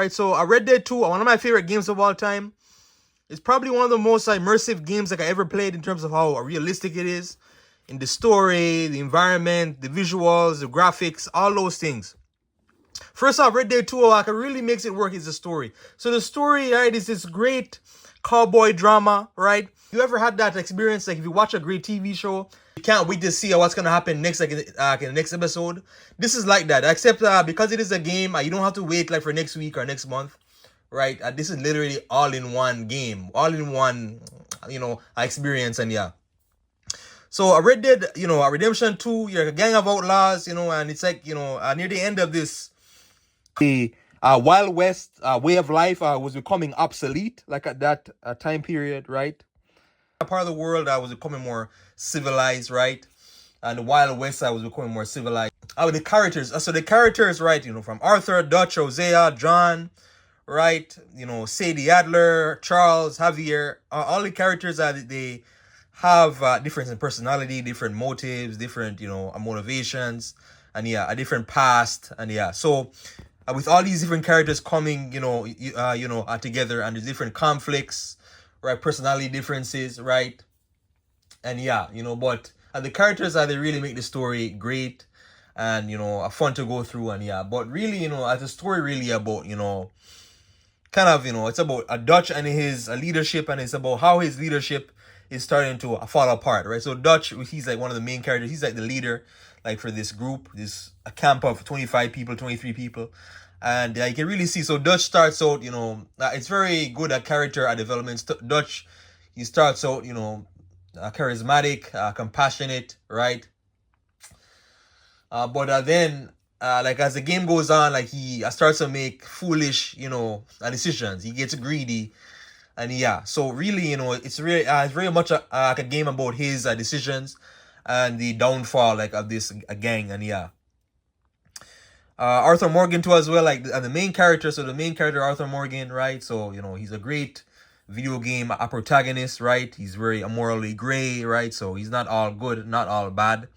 Right, so Red Dead 2, one of my favorite games of all time. It's probably one of the most immersive games like I ever played in terms of how realistic it is in the story, the environment, the visuals, the graphics, all those things. First off, Red Dead 2, what really makes it work is the story. So the story, right, is this great cowboy drama, right? You ever had that experience, like if you watch a great TV show, you can't wait to see what's gonna happen next, like in the next episode. This is like that, except because it is a game, you don't have to wait like for next week or next month, right? This is literally all in one game, all in one, experience, and yeah. So a Red Dead, a Redemption 2, you're a gang of outlaws, and it's like, near the end of this, the Wild West way of life was becoming obsolete, like at that time period, right? A part of the world was becoming more civilized, right? And the Wild West was becoming more civilized. The characters, the characters, right? From Arthur, Dutch, Hosea, John, right? Sadie Adler, Charles, Javier, all the characters they have difference in personality, different motives, different motivations, and yeah, a different past, and yeah. So with all these different characters coming, together, and there's different conflicts, right? Personality differences, right? And yeah, but the characters they really make the story great, and fun to go through, and yeah. But really, as the story really about, kind of, it's about a Dutch and his leadership, and it's about how his leadership is starting to fall apart, right? So Dutch, he's like one of the main characters. He's like the leader, like for this group, this a camp of 25 people, 23 people. And you can really see, so Dutch starts out, it's very good at character development. Dutch, he starts out, charismatic, compassionate, right? But then, like as the game goes on, like he starts to make foolish, decisions. He gets greedy, and yeah. So really, it's very much like a game about his decisions and the downfall, like of this gang, and yeah. Arthur Morgan too as well, like the main character. So the main character Arthur Morgan, right? So he's a great video game protagonist, right? He's very morally gray, right? So he's not all good, not all bad.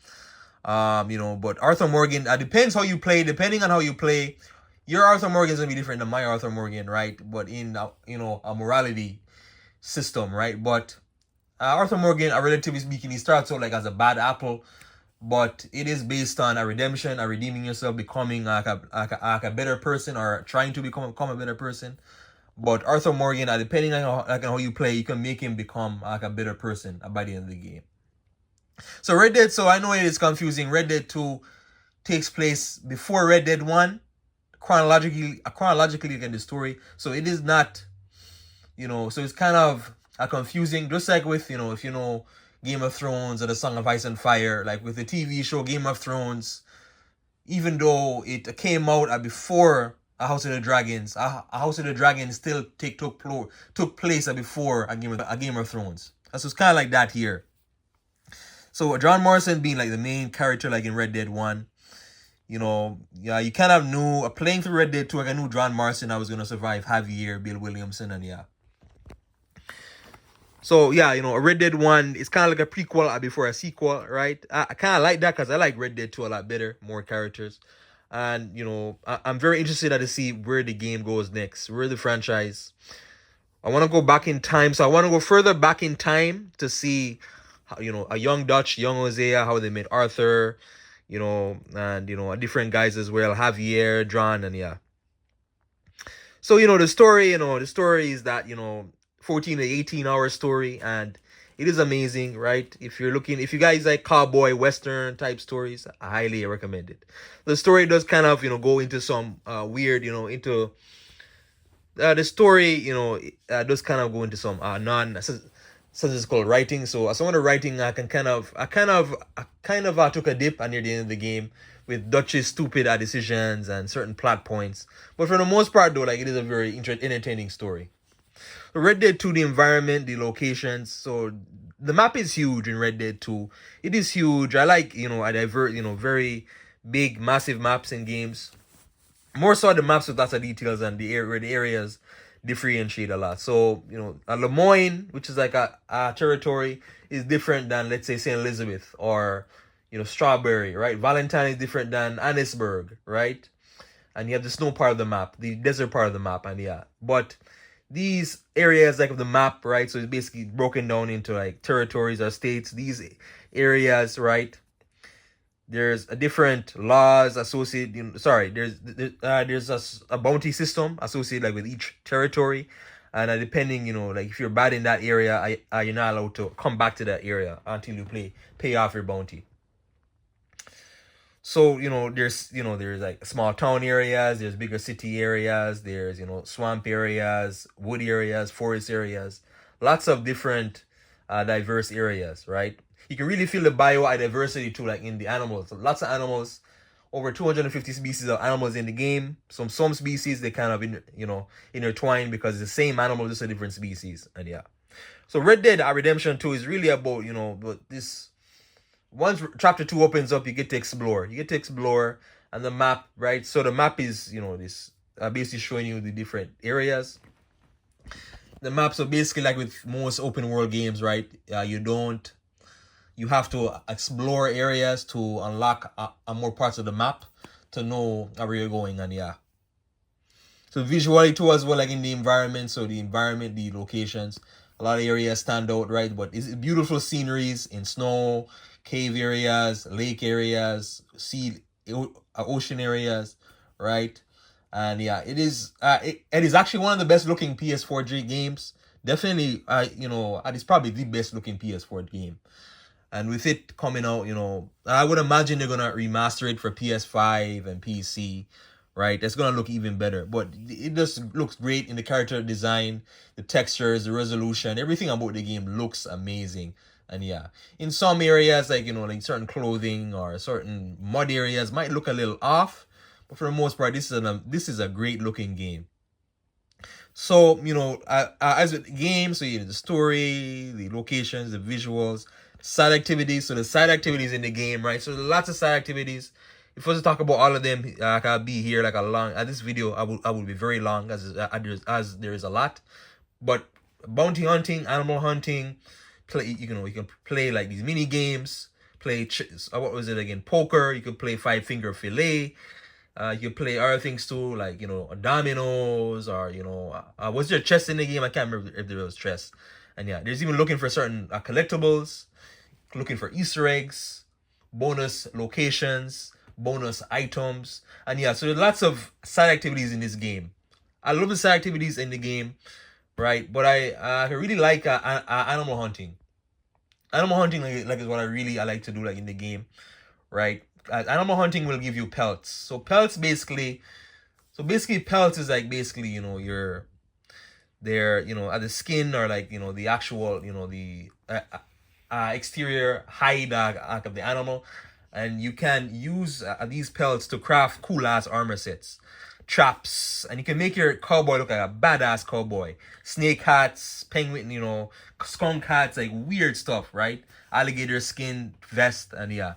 But Arthur Morgan, depends how you play. Depending on how you play, your Arthur Morgan is gonna be different than my Arthur Morgan, right? But in a morality system, right? But Arthur Morgan, relatively speaking, he starts out like as a bad apple, but it is based on a redemption, a redeeming yourself, becoming like a better person, or trying to become a better person. But Arthur Morgan, depending on how you play, you can make him become like a better person by the end of the game. So Red Dead, so I know it is confusing. Red Dead 2 takes place before Red Dead 1, chronologically in the story. So it is not, so it's kind of confusing, just like with, if Game of Thrones or the Song of Ice and Fire, like with the TV show Game of Thrones, even though it came out before A House of the Dragons, A House of the Dragons still took place before a Game of Thrones. So it's kind of like that here. So John Morrison being like the main character, like in Red Dead 1, yeah, you kind of knew, playing through Red Dead 2, like I knew John Morrison, I was going to survive Javier, Bill Williamson, and yeah. So yeah, Red Dead 1 is kind of like a prequel before a sequel, right? I kind of like that because I like Red Dead 2 a lot better, more characters. And, I'm very interested to see where the game goes next, where the franchise. I want to go back in time. So I want to go further back in time to see how, a young Dutch, young Hosea, how they met Arthur, and, different guys as well, Javier, John, and yeah. So, the story is that, 14 to 18 hour story, and it is amazing, right? If you guys like cowboy western type stories, I highly recommend it. The story does kind of go into some weird, into the story, does kind of go into some nonsensical writing. So some of the writing I kind of took a dip near the end of the game with Dutch's stupid decisions and certain plot points, but for the most part though, like it is a very entertaining story. Red Dead 2, the environment, the locations. So the map is huge in Red Dead 2. It is huge. I like, I divert, very big, massive maps in games. More so the maps with lots of details, and the areas differentiate a lot. So, Lemoyne, which is like a territory, is different than, let's say, St. Elizabeth or, Strawberry, right? Valentine is different than Annisburg, right? and you have the snow part of the map, the desert part of the map, and yeah. But these areas like of the map, right? So it's basically broken down into like territories or states. These areas, right? There's a different laws associated. Sorry, there's a bounty system associated like with each territory, and depending, like if you're bad in that area, you're not allowed to come back to that area until you pay off your bounty. So there's like small town areas, there's bigger city areas, there's swamp areas, wood areas, forest areas, lots of different diverse areas, right? You can really feel the biodiversity too, like in the animals. So lots of animals, over 250 species of animals in the game. Some species they kind of intertwine because it's the same animal, just a different species, and yeah. So Red Dead Redemption 2 is really about but this. Once chapter 2 opens up, you get to explore. And the map, right? So the map is, this basically showing you the different areas. The map, so basically like with most open world games, right? You have to explore areas to unlock more parts of the map to know where you're going, and yeah. So visually too as well, like in the environment, the locations, a lot of areas stand out, right? But it's beautiful sceneries in snow, cave areas, lake areas, ocean areas, right? And yeah, it is actually one of the best looking PS4 games. Definitely, it's probably the best looking PS4 game. And with it coming out, I would imagine they're gonna remaster it for PS5 and PC, right? That's gonna look even better. But it just looks great in the character design, the textures, the resolution, everything about the game looks amazing. And yeah, in some areas, like like certain clothing or certain mud areas might look a little off, but for the most part, this is a great looking game. So as with the game, so the story, the locations, the visuals, side activities. So the side activities in the game, right? So there's lots of side activities. If I was to talk about all of them, I'll be here like a long. This video, I will be very long as there is a lot. But bounty hunting, animal hunting, you can play like these mini games. Play what was it again? Poker. You could play 5-finger fillet. You can play other things too, like dominoes, or was there chess in the game? I can't remember if there was chess. And yeah, there's even looking for certain collectibles, looking for Easter eggs, bonus locations, bonus items, and yeah, so there's lots of side activities in this game. I love the side activities in the game, right? But I really like animal hunting. Animal hunting like is what I like to do like in the game, right? Animal hunting will give you pelts. So pelts basically pelts is like basically your at the skin, or like the actual the exterior hide of the animal, and you can use these pelts to craft cool ass armor sets, traps, and you can make your cowboy look like a badass cowboy. Snake hats, penguin, skunk hats, like weird stuff, right? Alligator skin vest, and yeah.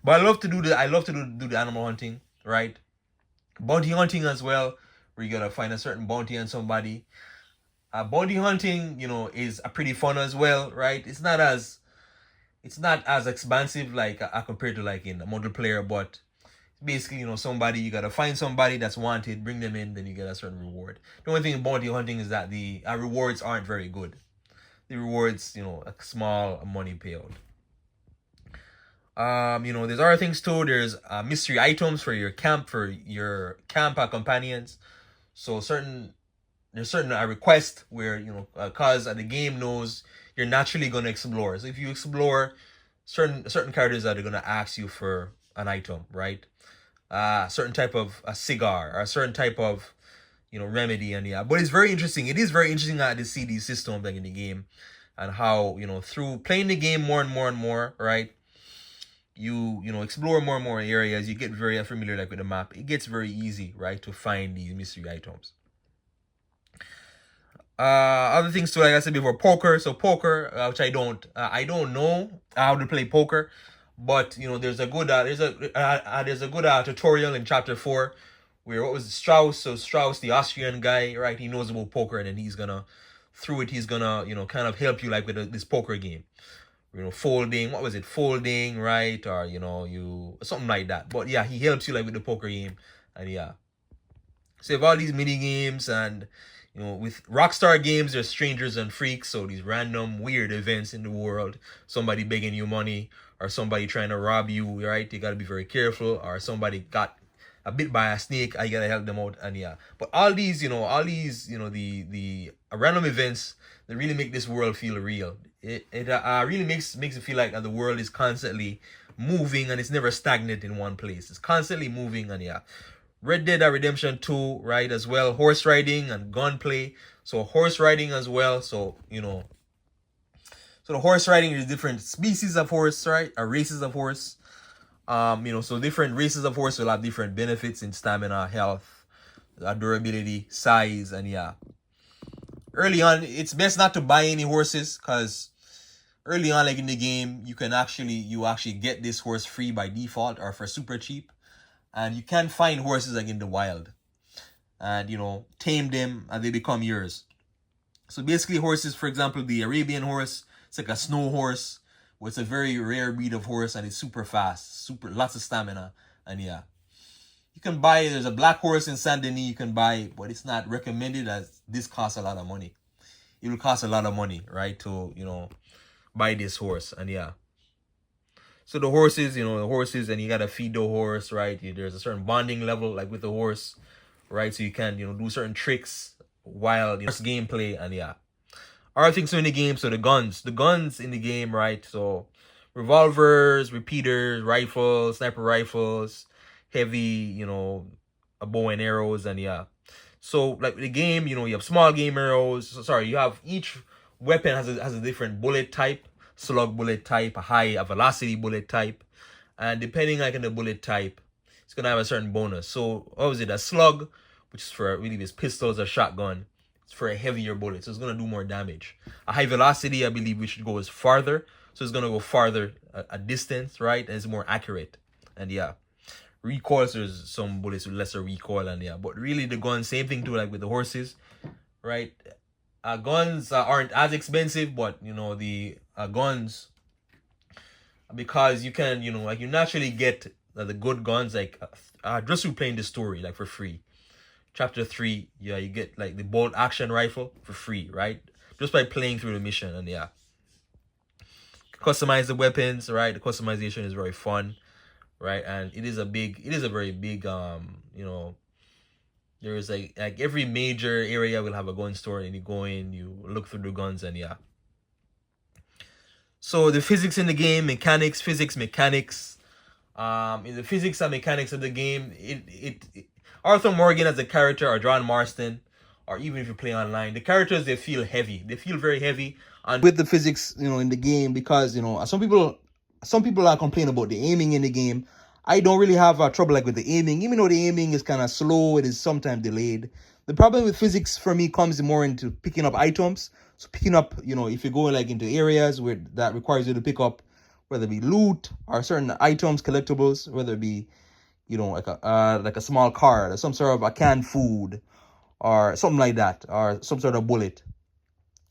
But I love to do the animal hunting, right? Bounty hunting as well, where you gotta find a certain bounty on somebody. Bounty hunting, is a pretty fun as well, right? It's not as expansive like compared to like in multiplayer, but basically, somebody, you gotta find somebody that's wanted, bring them in, then you get a certain reward. The only thing about bounty hunting is that the rewards aren't very good. The rewards, a small money payout. There's other things too. There's mystery items for your camp companions. So there's certain requests where cause the game knows you're naturally gonna explore. So if you explore, certain characters are gonna ask you for an item, right? Certain type of a cigar, or a certain type of remedy, and yeah. But it's very interesting. It is very interesting to see these systems like in the game, and how through playing the game more and more and more, right? You explore more and more areas. You get very familiar like with the map. It gets very easy, right, to find these mystery items. Other things too, like I said before, poker. So poker, which I don't know how to play poker, but there's a good tutorial in chapter 4, where what was it, Strauss? So Strauss, the Austrian guy, right? He knows about poker, and then he's gonna kind of help you like with this poker game. Folding, what was it? Folding, right? Or you something like that. But yeah, he helps you like with the poker game, and yeah. So you have all these mini games, and with Rockstar games, there's strangers and freaks, so these random weird events in the world. Somebody begging you money, or somebody trying to rob you, right? You gotta be very careful, or somebody got a bit by a snake, I gotta help them out, and yeah. But all these, the random events that really make this world feel real. It really makes it feel like the world is constantly moving and it's never stagnant in one place. It's constantly moving, and yeah. Red Dead Redemption 2, right, as well. Horse riding and gunplay. So horse riding as well. So, so the horse riding is different species of horse, right? Or races of horse. So different races of horse will have different benefits in stamina, health, durability, size, and yeah. Early on, it's best not to buy any horses, because early on, like in the game, you actually get this horse free by default or for super cheap. And you can find horses like in the wild, and tame them and they become yours. So basically, horses, for example, the Arabian horse, it's like a snow horse, where it's a very rare breed of horse, and it's super fast, lots of stamina, and yeah. You can buy, there's a black horse in Saint Denis you can buy, but it's not recommended, as this costs a lot of money. It will cost a lot of money, right, to buy this horse, and yeah. So the horses, and you gotta feed the horse, right? There's a certain bonding level, like with the horse, right? So you can, do certain tricks while gameplay, and yeah. Other things in the game, so the guns in the game, right? So revolvers, repeaters, rifles, sniper rifles, heavy, a bow and arrows, and yeah. So like the game, you have small game arrows. So, sorry, you have each weapon has a different bullet type. Slug bullet type, a velocity bullet type, and depending on the bullet type, it's gonna have a certain bonus. So what was it? A slug, which is for really this pistols or shotgun, it's for a heavier bullet, so it's gonna do more damage. A high velocity, I believe, we should go as farther, so it's gonna go farther a distance, right? And it's more accurate, and yeah. Recoil, so there's some bullets with lesser recoil, and yeah. But really, the gun, same thing too, like with the horses, right? Guns aren't as expensive, but the guns, because you can like you naturally get the good guns, like just through playing the story, like for free. Chapter 3, yeah, you get like the bolt action rifle for free, right? Just by playing through the mission, and yeah. Customize the weapons, right? The customization is very fun, right? And it is a very big there is like every major area will have a gun store, and you go in, you look through the guns, and yeah. So the physics in the game, in the physics and mechanics of the game, Arthur Morgan as a character, or John Marston, or even if you play online, the characters, they feel heavy. They feel very heavy. And with the physics, in the game, because some people are complaining about the aiming in the game. I don't really have trouble like with the aiming, even though the aiming is kind of slow. It is sometimes delayed. The problem with physics for me comes more into picking up items. So picking up, if you go like into areas where that requires you to pick up, whether it be loot or certain items, collectibles, whether it be, like a small card or some sort of a canned food or something like that, or some sort of bullet.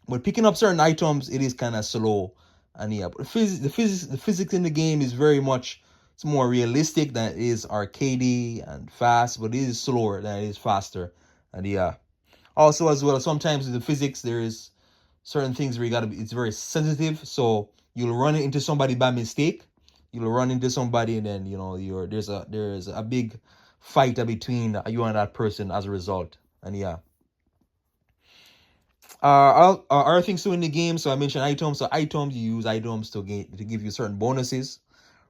But picking up certain items, it is kind of slow, and yeah. But the physics in the game is very much. It's more realistic than it is arcadey and fast, but it is slower than it is faster. And yeah. Also as well, sometimes with the physics, there is certain things where it's very sensitive. So you'll run into somebody by mistake. You'll run into somebody, and then there's a big fight between you and that person as a result. And yeah. Other things too in the game. So I mentioned items. So items, you use items to give you certain bonuses.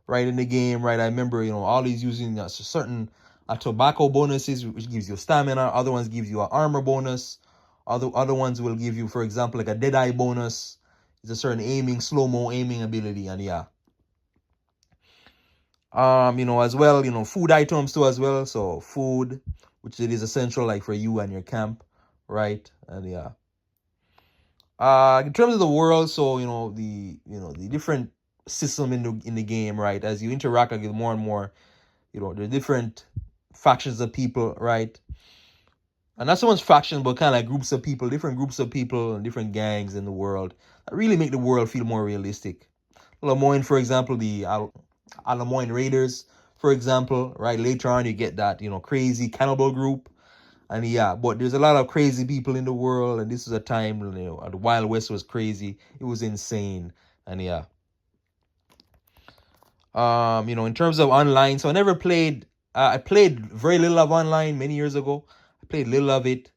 Right in the game, right? I remember, all these using certain tobacco bonuses, which gives you stamina. Other ones gives you an armor bonus. Other ones will give you, for example, like a deadeye bonus. It's a certain slow-mo aiming ability, and yeah. As well, food items too as well. So food, which it is essential, like for you and your camp, right? And yeah. In terms of the world, so the different system in the game, right? As you interact with more and more, the different factions of people, right? And not so much factions, but kind of like different groups of people and different gangs in the world that really make the world feel more realistic. Lemoyne, for example, the Lemoyne Raiders, for example, right? Later on, you get that crazy cannibal group, And yeah, but there's a lot of crazy people in the world, and this was a time, the Wild West was crazy. It was insane. And yeah. In terms of online, so I never played I played very little of online many years ago. I played little of it.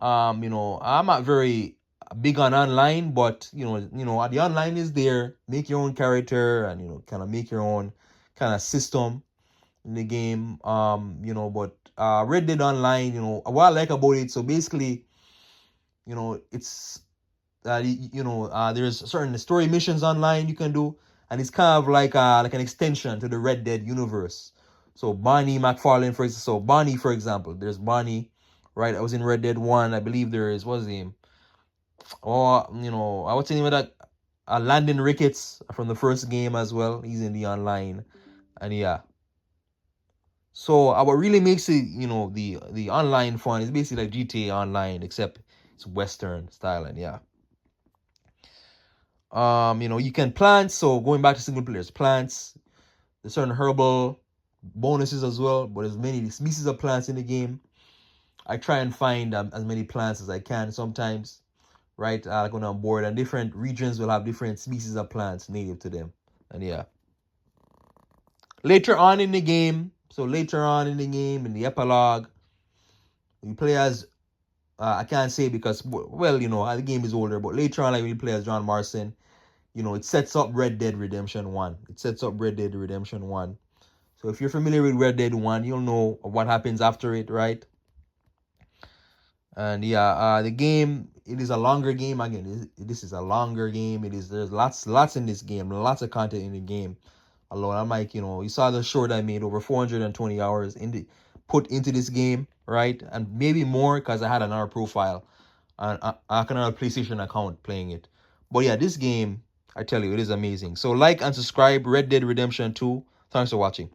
I'm not very big on online, but the online is there. Make your own character and kind of make your own kind of system in the game. But Red Dead Online, what I like about it, so basically, it's there's certain story missions online you can do, and it's kind of like an extension to the Red Dead universe. So Bonnie, for example, there's Bonnie, right? I was in Red Dead One, I believe there is what's his name? Oh, what's the name of that? Landon Ricketts from the first game as well. He's in the online, and yeah. So what really makes it, the online fun is basically like GTA Online, except it's Western style, and yeah. You can plant. So going back to single players, plants. There's certain herbal bonuses as well, but there's many species of plants in the game. I try and find as many plants as I can sometimes, right? Like when I'm bored, and different regions will have different species of plants native to them, and yeah. Later on in the game, in the epilogue, you play as I can't say because the game is older, but later on, like when you play as John Marston, it sets up Red Dead Redemption 1. It sets up Red Dead Redemption 1. So if you're familiar with Red Dead 1, you'll know what happens after it, right? And yeah, the game, it is a longer game. Again, this is a longer game. There's lots in this game, lots of content in the game. Alone, I'm like, you saw the short I made, over 420 hours put into this game, right? And maybe more because I had another profile and another PlayStation account playing it. But yeah, this game, I tell you, it is amazing. So like and subscribe, Red Dead Redemption 2. Thanks for watching.